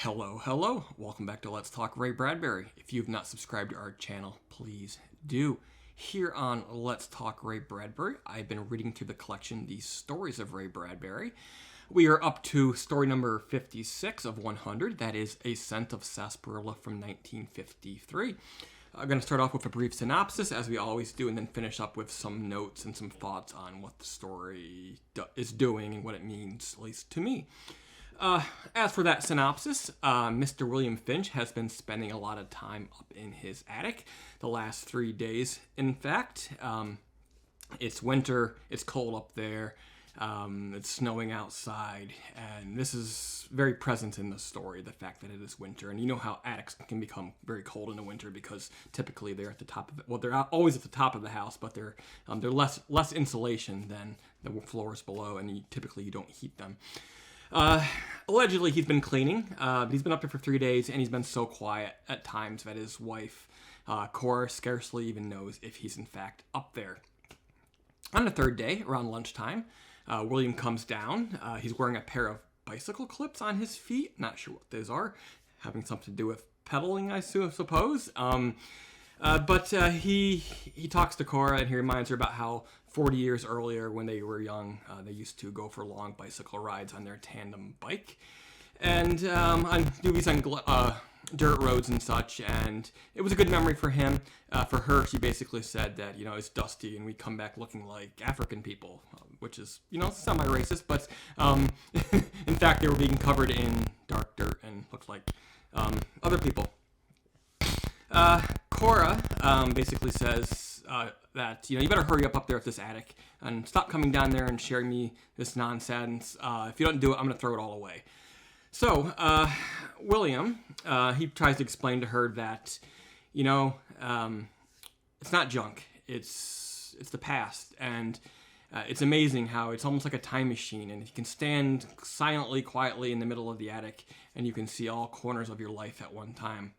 Hello. Welcome back to Let's Talk Ray Bradbury. If you've not subscribed to our channel, please do. Here on Let's Talk Ray Bradbury, I've been reading through the collection, The Stories of Ray Bradbury. We are up to story number 56 of 100. That is A Scent of Sarsaparilla from 1953. I'm going to start off with a brief synopsis, as we always do, and then finish up with some notes and some thoughts on what the story is doing and what it means, at least to me. As for that synopsis, Mr. William Finch has been spending a lot of time up in his attic the last 3 days. In fact, it's winter, it's cold up there, it's snowing outside, and this is very present in the story, the fact that it is winter. And you know how attics can become very cold in the winter because typically they're at the top of it. Well, they're always at the top of the house, but they're less insulation than the floors below, and typically you don't heat them. Allegedly, he's been cleaning. He's been up there for 3 days, and he's been so quiet at times that his wife, Cora, scarcely even knows if he's in fact up there. On the third day, around lunchtime, William comes down. He's wearing a pair of bicycle clips on his feet. Not sure what those are. Having something to do with pedaling, I suppose. But he talks to Cora, and he reminds her about how 40 years earlier, when they were young, they used to go for long bicycle rides on their tandem bike, and do these on dirt roads and such. And it was a good memory for him. For her, she basically said that it's dusty, and we come back looking like African people, which is semi-racist. But in fact, they were being covered in dark dirt and looked like other people. Cora basically says that you better hurry up there at this attic and stop coming down there and sharing me this nonsense. If you don't do it, I'm going to throw it all away. So William, he tries to explain to her that it's not junk. It's the past, and it's amazing how it's almost like a time machine, and you can stand silently, quietly in the middle of the attic, and you can see all corners of your life at one time,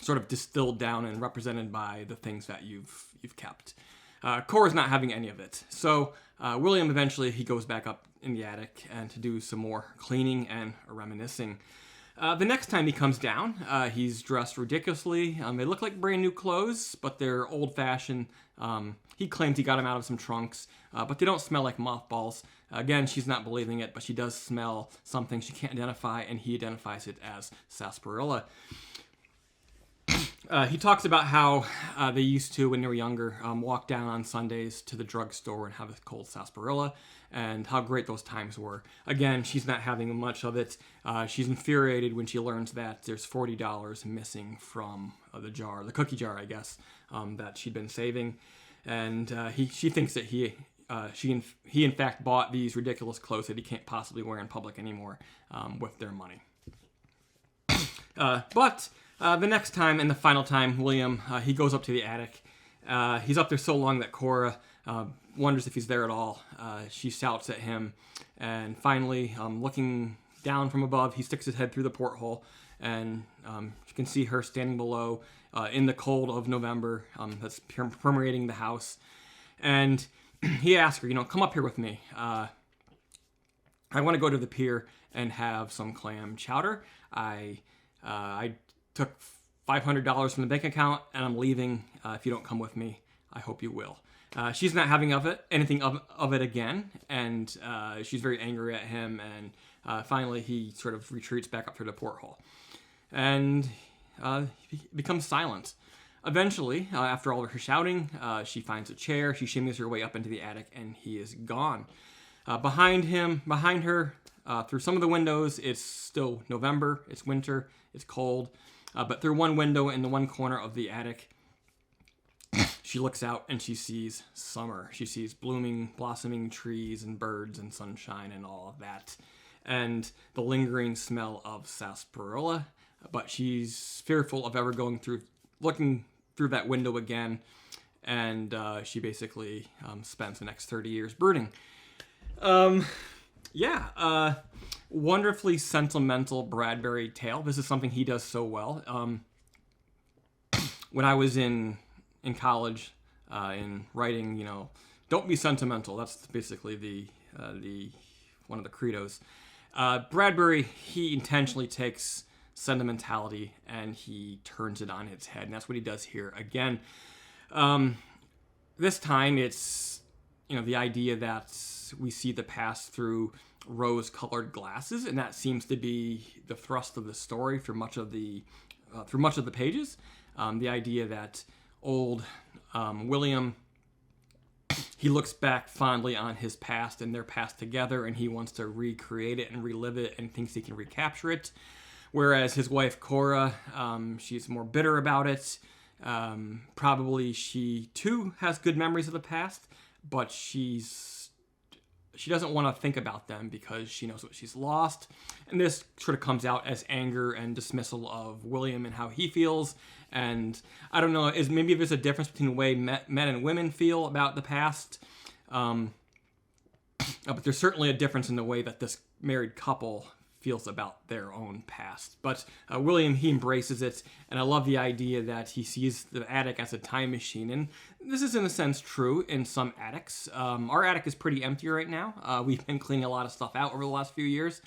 sort of distilled down and represented by the things that you've kept. Cora's not having any of it. So William eventually he goes back up in the attic and to do some more cleaning and reminiscing. The next time he comes down, he's dressed ridiculously. They look like brand new clothes, but they're old-fashioned. He claims he got them out of some trunks, but they don't smell like mothballs. Again, she's not believing it, but she does smell something she can't identify, and he identifies it as sarsaparilla. He talks about how they used to, when they were younger, walk down on Sundays to the drugstore and have a cold sarsaparilla, and how great those times were. Again, she's not having much of it. She's infuriated when she learns that there's $40 missing from the cookie jar, I guess, that she'd been saving. And she thinks that he in fact bought these ridiculous clothes that he can't possibly wear in public anymore with their money. But the next time and the final time, William, he goes up to the attic. He's up there so long that Cora wonders if he's there at all. She shouts at him, and finally, looking down from above, he sticks his head through the porthole, and you can see her standing below in the cold of November that's permeating the house. And he asks her, come up here with me. I want to go to the pier and have some clam chowder. I took $500 from the bank account, and I'm leaving. If you don't come with me, I hope you will. She's not having anything of it again, and she's very angry at him, and finally he sort of retreats back up through the porthole. And he becomes silent. Eventually, after all of her shouting, she finds a chair, she shimmies her way up into the attic, and he is gone. Behind her, through some of the windows, it's still November, it's winter, it's cold. But through one window in the one corner of the attic, she looks out and she sees summer. She sees blossoming trees and birds and sunshine and all of that, and the lingering smell of sarsaparilla. But she's fearful of ever looking through that window again, and she basically spends the next 30 years brooding. Wonderfully sentimental Bradbury tale. This is something he does so well. When I was in college, in writing, don't be sentimental. That's basically the one of the credos. Bradbury, he intentionally takes sentimentality and he turns it on its head, and that's what he does here again. This time it's, the idea that we see the past through rose-colored glasses, and that seems to be the thrust of the story through much of the pages. The idea that old William, he looks back fondly on his past and their past together, and he wants to recreate it and relive it and thinks he can recapture it. Whereas his wife Cora, she's more bitter about it. Probably she too has good memories of the past, but she doesn't want to think about them because she knows what she's lost. And this sort of comes out as anger and dismissal of William and how he feels. And I don't know, maybe there's a difference between the way men and women feel about the past. But there's certainly a difference in the way that this married couple feels about their own past. But William, he embraces it, and I love the idea that he sees the attic as a time machine. And this is in a sense true in some attics. Our attic is pretty empty right now. We've been cleaning a lot of stuff out over the last few years,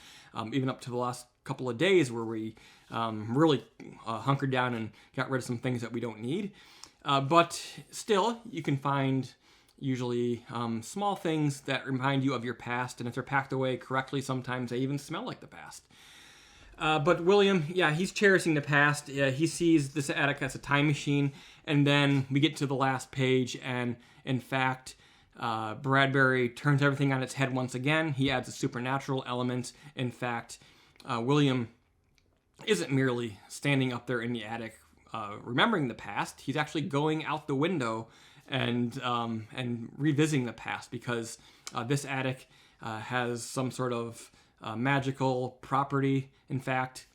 even up to the last couple of days where we really hunkered down and got rid of some things that we don't need. But still, you can find usually small things that remind you of your past, and if they're packed away correctly, sometimes they even smell like the past. But William, he's cherishing the past. He sees this attic as a time machine, and then we get to the last page, and in fact, Bradbury turns everything on its head once again. He adds a supernatural element. In fact, William isn't merely standing up there in the attic remembering the past. He's actually going out the window and revisiting the past, because this attic has some sort of magical property, in fact,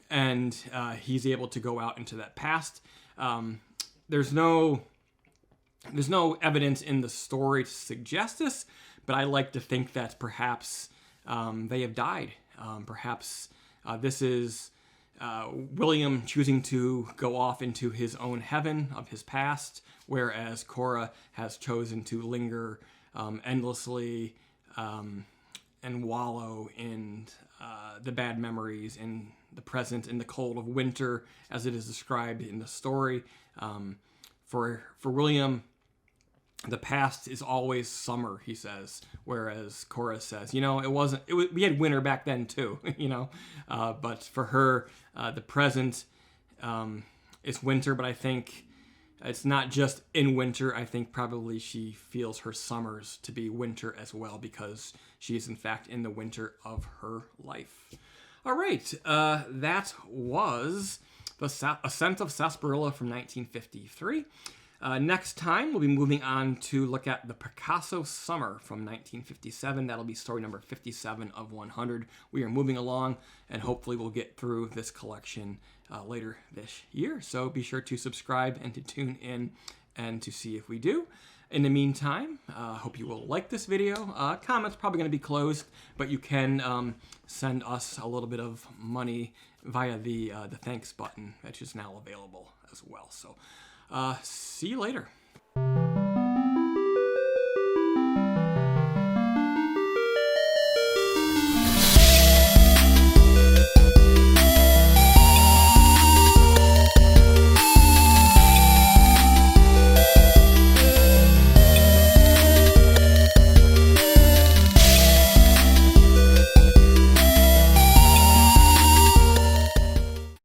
and he's able to go out into that past. There's no evidence in the story to suggest this, but I like to think that perhaps they have died. Perhaps this is William choosing to go off into his own heaven of his past, whereas Cora has chosen to linger endlessly and wallow in the bad memories, in the present, in the cold of winter, as it is described in the story. For William, the past is always summer, he says, whereas Cora says, we had winter back then too, but for her, the present is winter, but I think it's not just in winter. I think probably she feels her summers to be winter as well, because she is in fact in the winter of her life. All right, that was A Scent of Sarsaparilla from 1953. Next time, we'll be moving on to look at The Picasso Summer from 1957. That'll be story number 57 of 100. We are moving along, and hopefully we'll get through this collection later this year. So be sure to subscribe and to tune in and to see if we do. In the meantime, hope you will like this video. Comments probably going to be closed, but you can send us a little bit of money via the thanks button, which is now available as well. So see you later.